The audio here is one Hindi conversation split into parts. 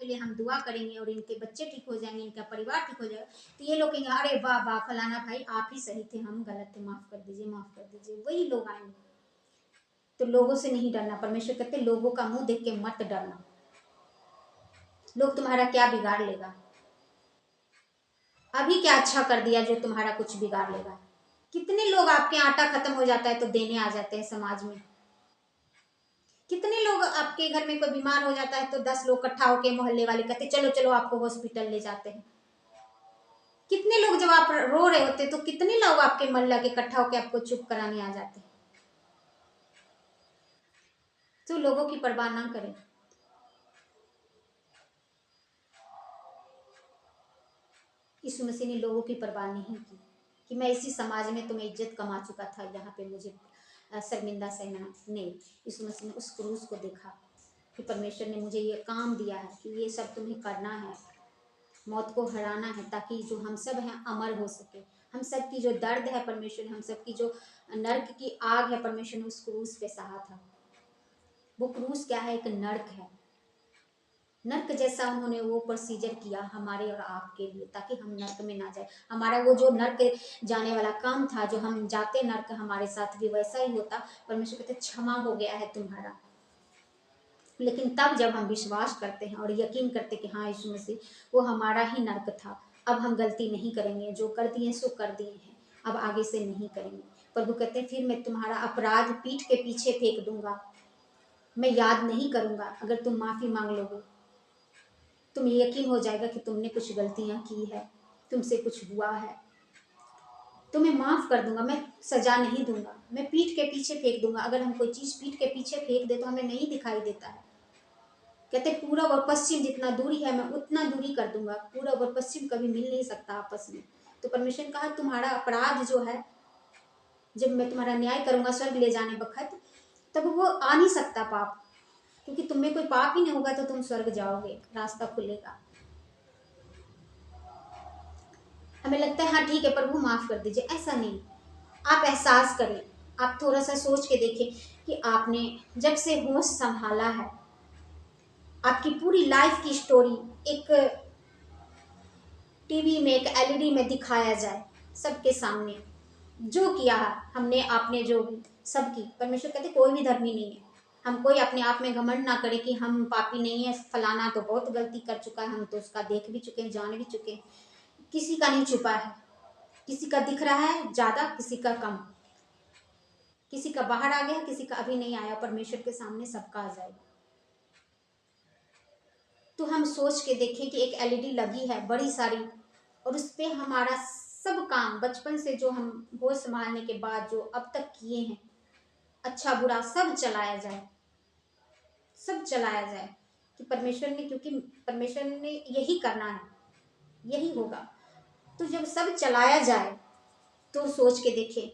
के लिए हम दुआ करेंगे और इनके बच्चे ठीक हो जाएंगे, इनका परिवार ठीक हो जाएगा, तो ये लोग कहेंगे अरे वाह वाह फलाना भाई आप ही सही थे, हम गलत थे, माफ कर दीजिए माफ कर दीजिए, वही लोग आएंगे। तो लोगों से नहीं डरना, परमेश्वर कहते लोगों का मुंह देख के मत डरना, लोग तुम्हारा क्या बिगाड़ लेगा, अभी क्या अच्छा कर दिया जो तुम्हारा कुछ बिगाड़ लेगा। कितने लोग आपके आटा खत्म हो जाता है तो देने आ जाते हैं समाज में, कितने लोग आपके घर में कोई बीमार हो जाता है तो 10 लोग इकट्ठा होके मोहल्ले वाले कहते चलो चलो आपको हॉस्पिटल ले जाते हैं। कितने लोग जब आप रो रहे होते तो कितने लोग आपके मोहल्ला के इकट्ठा होके आपको चुप कराने आ जाते हैं। तो लोगों की परवाह ना करें। यीशु मसीह ने लोगों की परवाह नहीं की कि मैं इसी समाज में तुम्हें इज्जत कमा चुका था, यहाँ पे मुझे शर्मिंदा सहना नहीं। यीशु मसीह ने उस क्रूस को देखा कि परमेश्वर ने मुझे ये काम दिया है कि ये सब तुम्हें करना है, मौत को हराना है, ताकि जो हम सब हैं अमर हो सके। हम सब की जो दर्द है परमेश्वर ने, हम सब की जो नर्क की आग है परमेश्वर ने उस क्रूस पे सहा था। वो क्रूस क्या है? एक नर्क है। नर्क जैसा उन्होंने वो प्रोसीजर किया हमारे और आपके लिए, ताकि हम नर्क में ना जाए। हमारा वो जो नर्क जाने वाला काम था, जो हम जाते नर्क, हमारे साथ भी वैसा ही होता। परमेश्वर कहते क्षमा हो गया है तुम्हारा। लेकिन तब जब हम विश्वास करते हैं और यकीन करते कि हाँ यीशु मसीह वो हमारा ही नर्क था, अब हम गलती नहीं करेंगे, जो कर दिए सो कर दिए हैं, अब आगे से नहीं करेंगे। प्रभु कहते हैं फिर मैं तुम्हारा अपराध पीठ के पीछे फेंक दूंगा, मैं याद नहीं करूंगा। अगर तुम माफी मांग लोगे, तुम्हें यकीन हो जाएगा कि तुमने कुछ गलतियां की है, तुमसे कुछ हुआ है, तो मैं माफ कर दूंगा, मैं सजा नहीं दूंगा, मैं पीठ के पीछे फेंक दूंगा। अगर हम कोई चीज पीठ के पीछे फेंक दे तो हमें नहीं दिखाई देता है। कहते पूरब और पश्चिम जितना दूरी है मैं उतना दूरी कर दूंगा। पूरब और पश्चिम कभी मिल नहीं सकता आपस में। तो परमेश्वर ने कहा तुम्हारा अपराध जो है, जब मैं तुम्हारा न्याय करूंगा स्वर्ग ले जाने वक्त, तब वो आ नहीं सकता पाप, क्योंकि तुम में कोई पाप ही नहीं होगा तो तुम स्वर्ग जाओगे, रास्ता खुलेगा। हमें लगता है हाँ ठीक है प्रभु माफ कर दीजिए, ऐसा नहीं। आप एहसास करें, आप थोड़ा सा सोच के देखें कि आपने जब से होश संभाला है, आपकी पूरी लाइफ की स्टोरी एक टीवी में, एक एलईडी में दिखाया जाए सबके सामने, जो किया हमने आपने जो भी सब की। परमेश्वर कहते कोई भी धर्मी नहीं है। हम कोई अपने आप में घमंड ना करें कि हम पापी नहीं है, फलाना तो बहुत गलती कर चुका है, हम तो उसका देख भी चुके हैं, जान भी चुके हैं। किसी का नहीं छुपा है, किसी का दिख रहा है ज्यादा, किसी का कम, किसी का बाहर आ गया, किसी का अभी नहीं आया। परमेश्वर के सामने सबका आ जाएगा। तो हम सोच के देखें कि एक एलईडी लगी है बड़ी सारी, और उस पर हमारा सब काम बचपन से जो हम होश संभालने के बाद जो अब तक किए हैं, अच्छा बुरा सब चलाया जाए, सब चलाया जाए कि परमेश्वर ने, क्योंकि परमेश्वर ने यही करना है, यही होगा। तो जब सब चलाया जाए तो सोच के देखें,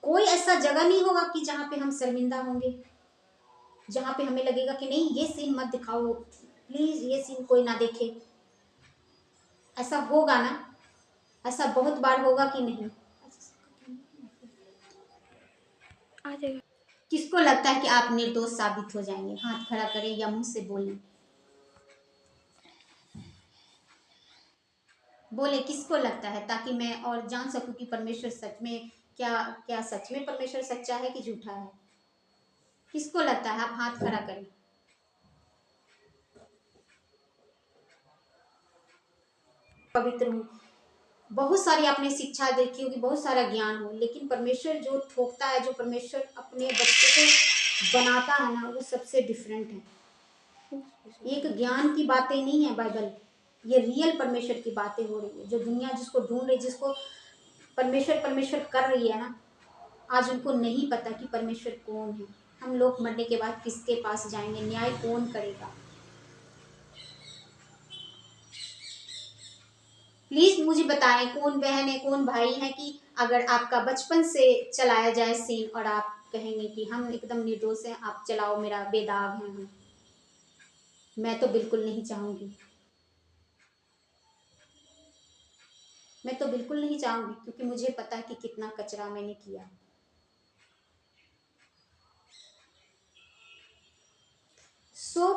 कोई ऐसा जगह नहीं होगा कि जहां पे हम शर्मिंदा होंगे, जहां पे हमें लगेगा कि नहीं ये सीन मत दिखाओ प्लीज, ये सीन कोई ना देखे। ऐसा होगा ना? ऐसा बहुत बार होगा कि नहीं? आ जाएगा। किसको लगता है कि आप निर्दोष साबित हो जाएंगे? हाथ खड़ा करें या मुंह से बोलें, बोले किसको लगता है, ताकि मैं और जान सकूं कि परमेश्वर सच में क्या क्या सच में परमेश्वर सच्चा है कि झूठा है। किसको लगता है? आप हाथ खड़ा करें। पवित्र हूँ, बहुत सारी आपने शिक्षा देखी होगी, बहुत सारा ज्ञान हो, लेकिन परमेश्वर जो ठोकता है, जो परमेश्वर अपने बच्चे को बनाता है ना, वो सबसे डिफरेंट है। एक ज्ञान की बातें नहीं है बाइबल, ये रियल परमेश्वर की बातें हो रही है। जो दुनिया जिसको ढूंढ रही, जिसको परमेश्वर परमेश्वर कर रही है ना, आज उनको नहीं पता कि परमेश्वर कौन है। हम लोग मरने के बाद किसके पास जाएंगे? न्याय कौन करेगा? प्लीज मुझे बताएं कौन बहन है, कौन भाई है कि अगर आपका बचपन से चलाया जाए सीन और आप कहेंगे कि हम एकदम निर्दोष हैं, आप चलाओ मेरा बेदाग है हम। मैं तो बिल्कुल नहीं चाहूंगी, मैं तो बिल्कुल नहीं चाहूंगी, क्योंकि मुझे पता है कि कितना कचरा मैंने किया। सो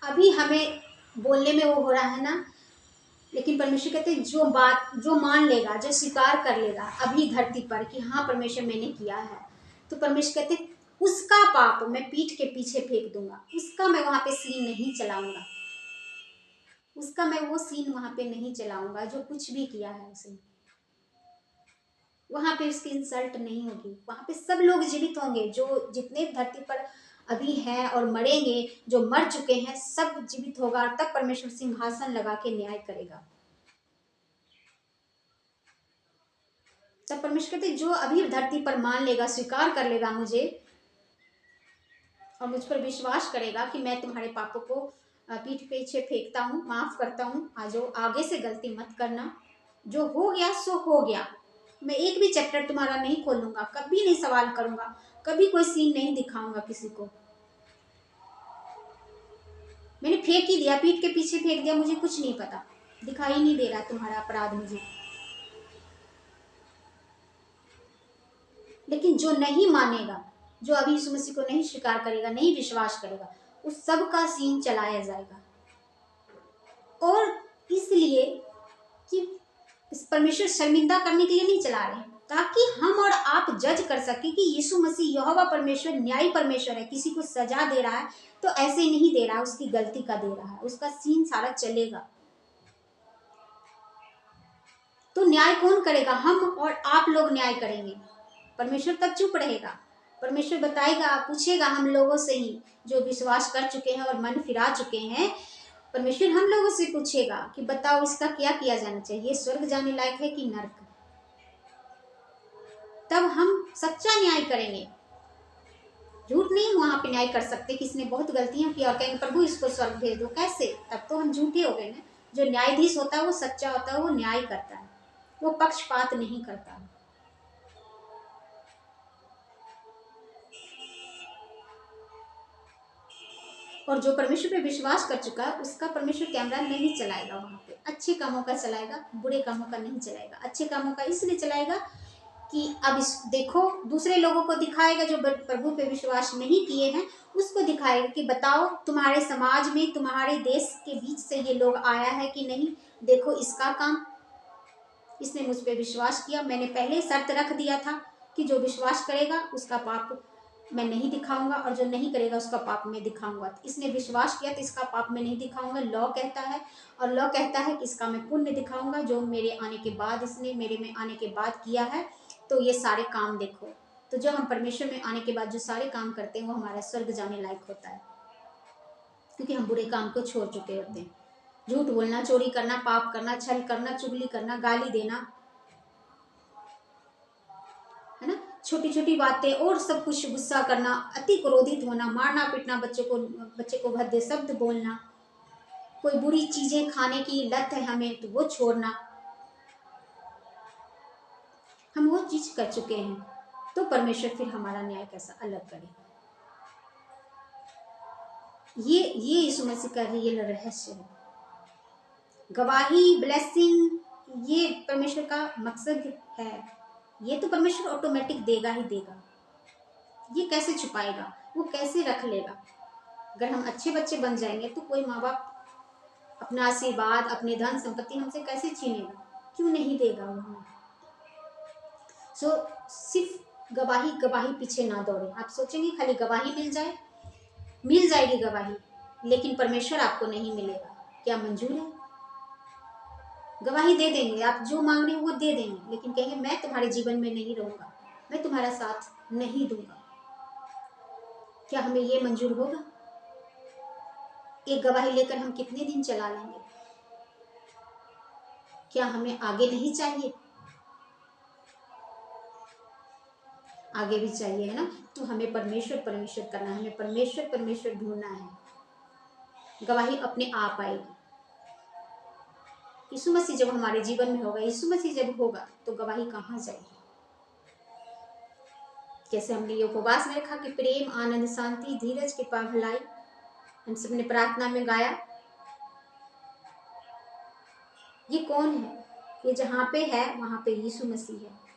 अभी हमें बोलने में वो हो रहा है ना, लेकिन परमेश्वर कहते हैं जो बात, जो मान लेगा, जो स्वीकार कर लेगा अभी धरती पर कि हाँ परमेश्वर मैंने किया है, तो परमेश्वर कहते हैं उसका पाप मैं पीठ के पीछे फेंक दूंगा, उसका मैं वहां पे सीन नहीं चलाऊंगा, उसका मैं वो सीन वहां पे नहीं चलाऊंगा जो कुछ भी किया है उसने। वहां पे उसकी इंसल्ट नहीं होगी, वहां पे सब लोग जीवित होंगे, जो जितने धरती पर अभी हैं और मरेंगे, जो मर चुके हैं सब जीवित होगा, और तब परमेश्वर सिंहासन लगा के न्याय करेगा। तब परमेश्वर कहते जो अभी धरती पर मान लेगा, स्वीकार कर लेगा मुझे और मुझ पर विश्वास करेगा कि मैं तुम्हारे पापों को पीठ पीछे फेंकता हूँ, माफ करता हूँ, आज आगे से गलती मत करना, जो हो गया सो हो गया, मैं एक भी चैप्टर तुम्हारा नहीं खोलूंगा, कभी नहीं सवाल करूंगा, कभी कोई सीन नहीं दिखाऊंगा किसी को, मैंने फेंक ही दिया, पीठ के पीछे फेंक दिया, मुझे कुछ नहीं पता, दिखाई नहीं दे रहा तुम्हारा अपराध मुझे। लेकिन जो नहीं मानेगा, जो अभी यीशु मसीह को नहीं स्वीकार करेगा, नहीं विश्वास करेगा, उस सब का सीन चलाया जाएगा। और इसलिए कि इस परमेश्वर शर्मिंदा करने के लिए नहीं चला रहे हैं, ताकि हम और आप जज कर सके कि यीशु मसीह यहोवा परमेश्वर न्यायी परमेश्वर है, किसी को सजा दे रहा है तो ऐसे नहीं दे रहा है, उसकी गलती का दे रहा है, उसका सीन सारा चलेगा। तो न्याय कौन करेगा? हम और आप लोग न्याय करेंगे। परमेश्वर तब चुप रहेगा, परमेश्वर बताएगा, पूछेगा हम लोगों से ही, जो विश्वास कर चुके हैं और मन फिरा चुके हैं, परमेश्वर हम लोगों से पूछेगा कि बताओ इसका क्या किया जाना चाहिए, स्वर्ग जाने लायक है कि नरक। तब हम सच्चा न्याय करेंगे, झूठ नहीं वहां पे न्याय कर सकते। किसने बहुत गलतियां की और कहेंगे प्रभु इसको स्वर्ग भेज दो, कैसे? तब तो हम झूठे हो गए ना। जो न्यायाधीश होता है वो सच्चा होता है, वो न्याय करता है, वो पक्षपात नहीं करता। और जो परमेश्वर पे विश्वास कर चुका है उसका परमेश्वर कैमरा नहीं चलाएगा, वहां पे अच्छे कामों का चलाएगा, बुरे कामों का नहीं चलाएगा। अच्छे कामों का इसलिए चलाएगा कि अब इस देखो, दूसरे लोगों को दिखाएगा जो प्रभु पे विश्वास नहीं किए हैं, उसको दिखाएगा कि बताओ तुम्हारे समाज में, तुम्हारे देश के बीच से ये लोग आया है कि नहीं, देखो इसका काम, इसने मुझ पे विश्वास किया, मैंने पहले शर्त रख दिया था कि जो विश्वास करेगा उसका पाप मैं नहीं दिखाऊंगा और जो नहीं करेगा उसका पाप मैं दिखाऊंगा। इसने विश्वास किया तो इसका पाप मैं नहीं दिखाऊंगा, लॉ कहता है, और लॉ कहता है कि इसका मैं पुण्य दिखाऊंगा, जो मेरे आने के बाद, इसने मेरे में आने के बाद किया है। तो ये सारे काम देखो, तो जो हम परमेश्वर में आने के बाद जो सारे काम करते हैं वो हमारा स्वर्ग जाने लायक होता है, क्योंकि हम बुरे काम को छोड़ चुके होते हैं। झूठ बोलना, चोरी करना, पाप करना, छल करना, चुगली करना, गाली देना, है ना, छोटी छोटी बातें और सब कुछ, गुस्सा करना, अति क्रोधित होना, मारना पीटना, बच्चे को भद्दे शब्द बोलना, कोई बुरी चीजें खाने की लत है हमें तो वो छोड़ना, हम वो चीज कर चुके हैं। तो परमेश्वर फिर हमारा न्याय कैसा अलग करे। ये यीशु मसीह का रियल रहस्य है। गवाही, ब्लेसिंग, ये परमेश्वर का मकसद है। ये तो परमेश्वर ऑटोमेटिक देगा ही देगा, ये कैसे छुपाएगा, वो कैसे रख लेगा। अगर हम अच्छे बच्चे बन जाएंगे तो कोई माँ बाप अपना आशीर्वाद, अपने धन संपत्ति हमसे कैसे छीनेगा? क्यों नहीं देगा वो हमें? सो सिर्फ गवाही गवाही पीछे ना दौड़े। आप सोचेंगे खाली गवाही मिल जाए, मिल जाएगी गवाही, लेकिन परमेश्वर आपको नहीं मिलेगा, क्या मंजूर है? गवाही दे देंगे, आप जो मांग रहे हो वो दे देंगे, लेकिन कहेंगे मैं तुम्हारे जीवन में नहीं रहूंगा, मैं तुम्हारा साथ नहीं दूंगा। क्या हमें ये मंजूर होगा? एक गवाही लेकर हम कितने दिन चला लेंगे? क्या हमें आगे नहीं चाहिए? आगे भी चाहिए, है ना। तो हमें परमेश्वर परमेश्वर करना है, हमें परमेश्वर परमेश्वर ढूंढना है। गवाही अपने आप आएगी। यीशु मसीह जब हमारे जीवन में होगा, यीशु मसीह जब होगा, तो गवाही कहाँ जाएगी? जैसे हमने ये उपवास में रखा कि प्रेम, आनंद, शांति, धीरज, कृपा, भलाई, हम सबने प्रार्थना में गाया। ये कौन है? ये जहाँ पे है वहां पे यीशु मसीह है।